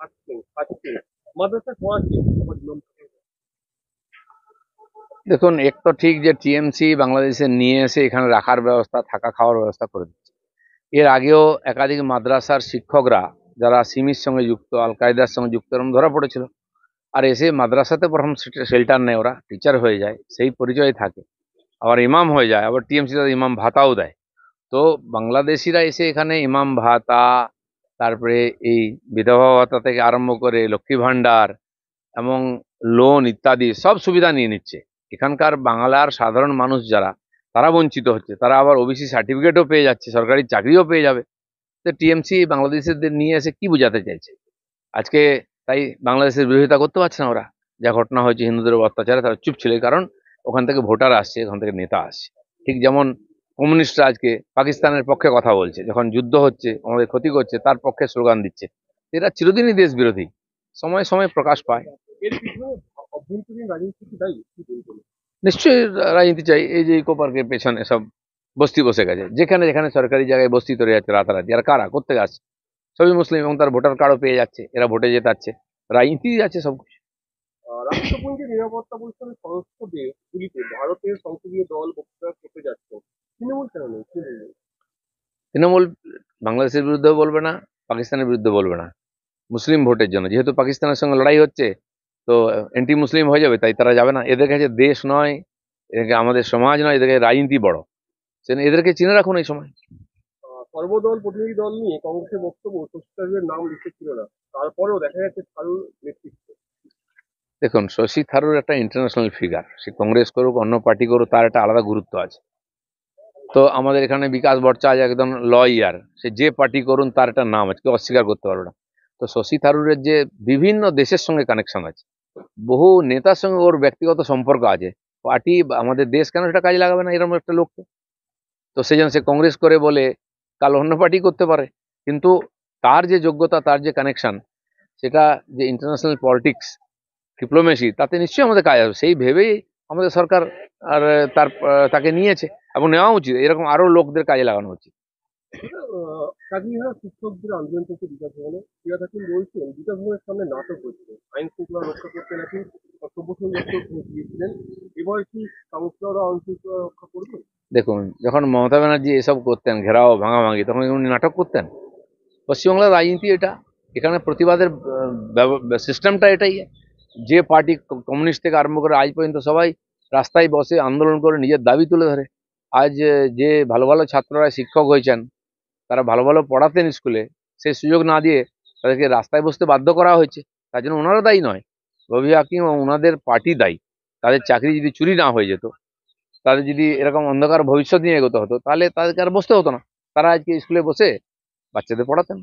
থাকছেন খাচ্ছেন, মাদ্রাসা পড়াচ্ছেন, সবার নিয়ম থাকে। দেখুন, এক তো ঠিক যে টিএমসি বাংলাদেশে নিয়ে এসে এখানে রাখার ব্যবস্থা, থাকা খাওয়ার ব্যবস্থা করে দিচ্ছে। এর আগেও একাধিক মাদ্রাসার শিক্ষকরা যারা সিমির সঙ্গে যুক্ত, আল কায়দার সঙ্গে যুক্ত, এরকম ধরা পড়েছিল। আর এসে মাদ্রাসাতে প্রথম শেল্টার নেয়, ওরা টিচার হয়ে যায়, সেই পরিচয় থাকে, আবার ইমাম হয়ে যায়, আবার টিএমসি তাদের ইমাম ভাতাও দেয়। তো বাংলাদেশিরা এসে এখানে ইমাম ভাতা, তারপরে এই বিধবা ভাতা থেকে আরম্ভ করে লক্ষ্মী ভান্ডার এবং লোন ইত্যাদি সব সুবিধা নিয়ে নিচ্ছে। এখানকার বাংলার সাধারণ মানুষ যারা, তারা বঞ্চিত হচ্ছে, তারা আবার ওবিসি সার্টিফিকেটও পেয়ে যাচ্ছে, সরকারি চাকরিও পেয়ে যাবে। তো টিএমসি বাংলাদেশিদের নিয়ে এসে কি বোঝাতে চাইছে আজকে? তাই বাংলাদেশের বিরোধিতা করতে পারছে না ওরা। যা ঘটনা হয়েছে হিন্দুদের অত্যাচারে তারা চুপ ছিল, কারণ ওখান থেকে ভোটার আসছে, ওখান থেকে নেতা আসছে। ঠিক যেমন কমিউনিস্টরা আজকে পাকিস্তানের পক্ষে কথা বলছে, যখন যুদ্ধ হচ্ছে, আমাদের ক্ষতি করছে, তার পক্ষে স্লোগান দিচ্ছে। এরা চিরদিনই দেশ বিরোধী, সময় সময় প্রকাশ পায়। এর পিছনে অভ্যন্তরীণ রাজনীতি কি দায়ী, কি বলবেন? নিশ্চয়ই রাজনীতি চাই। এই যে ইকো পার্কের পেছনে সব বস্তি বসে গেছে, যেখানে যেখানে সরকারি জায়গায় বস্তি তৈরি যাচ্ছে রাতারাতি। আর কারা করতে আসছে? সবই মুসলিম, এবং তার ভোটার কার্ডও পেয়ে যাচ্ছে, এরা ভোটে জেতাচ্ছে। রাজনীতি আছে সবকিছু। রাষ্ট্রপুঞ্জের নিরাপত্তা পরিষদের সদস্যদের গুলিতে ভারতের সংসদীয় দল বক্তৃতা করতে যাচ্ছে, তৃণমূল কেন নেই, কি বলবেন? তৃণমূল বাংলাদেশের বিরুদ্ধেও বলবে না, পাকিস্তানের বিরুদ্ধে বলবে না। মুসলিম ভোটের জন্য, যেহেতু পাকিস্তানের সঙ্গে লড়াই হচ্ছে, তো অ্যান্টি মুসলিম হয়ে যাবে, তাই তারা যাবে না। এদের কাছে দেশ নয়, এদেরকে আমাদের সমাজ নয়, এদেরকে রাজনীতি বড়। সেজন্য এদেরকে চিনে রাখুন এই সময়। সর্বদল প্রতিনিধি দল নিয়ে কংগ্রেসের বক্তব্য শশী থারুরের নাম লিখতে ছিল না, তারপরেও দেখা যাচ্ছে থারুর নেতৃত্ব। দেখুন, শশী থারুর একটা ইন্টারন্যাশনাল ফিগার, সে কংগ্রেস করুক অন্য পার্টি করুক, তার একটা আলাদা গুরুত্ব আছে। তো আমাদের এখানে বিকাশ ভট্টাচার্য একদম লয়ার, সে যে পার্টি করুন তার একটা নাম আছে, কেউ অস্বীকার করতে পারবে না। তো শশী থারুরের যে বিভিন্ন দেশের সঙ্গে কানেকশন আছে, বহু নেতার সঙ্গে ওর ব্যক্তিগত সম্পর্ক আছে। পার্টি আমাদের দেশ কেন সেটা কাজে লাগাবে না এরকম একটা লোককে? তো সেই জন্য সে কংগ্রেস করে বলে কাল অন্য পার্টি করতে পারে। কিন্তু তার যে যোগ্যতা, তার যে কানেকশন, সেটা যে ইন্টারন্যাশনাল পলিটিক্স, ডিপ্লোমেসি, তাতে নিশ্চয়ই আমাদের কাজ হবে, সেই ভেবেই আমাদের সরকার আর তাকে নিয়েছে, এবং নেওয়া উচিত। এরকম আরো লোকদের কাজে লাগানো উচিত। কাজীহারা শিক্ষকদের আন্দোলন থেকে বিকাশ ভবনে ফিরাদ হাকিম বলছেন, বিকাশ ভবনের সামনে নাটক হচ্ছে, আইন শৃঙ্খলা রক্ষা করতে নাকি সব্যসাচী দপ্তর গিয়েছিলেন। এবার কি কাউন্সিলররা আইন শৃঙ্খলা রক্ষা করবে? দেখুন, যখন মমতা ব্যানার্জি এসব করতেন, ঘেরাও ভাঙাভাঙি, তখন উনি নাটক করতেন? পশ্চিমবাংলার রাজনীতি এটা, এখানে প্রতিবাদের সিস্টেমটা এটাই। যে পার্টি, কমিউনিস্ট থেকে আরম্ভ করে আজ পর্যন্ত সবাই রাস্তায় বসে আন্দোলন করে নিজের দাবি তুলে ধরে। আজ যে ভালো ভালো ছাত্ররা শিক্ষক হয়েছেন, তারা ভালো ভালো পড়াতেন স্কুলে, সেই সুযোগ না দিয়ে তাদেরকে রাস্তায় বসতে বাধ্য করা হয়েছে। তার জন্য ওনারা দায়ী নয়, রবি হাকিম এবং ওনাদের পার্টি দায়ী। তাদের চাকরি যদি চুরি না হয়ে যেত, তাদের যদি এরকম অন্ধকার ভবিষ্যৎ নিয়ে এগোতে হতো, তাহলে তাদেরকে আর বসতে হতো না। তারা আজকে স্কুলে বসে বাচ্চাদের পড়াতেন।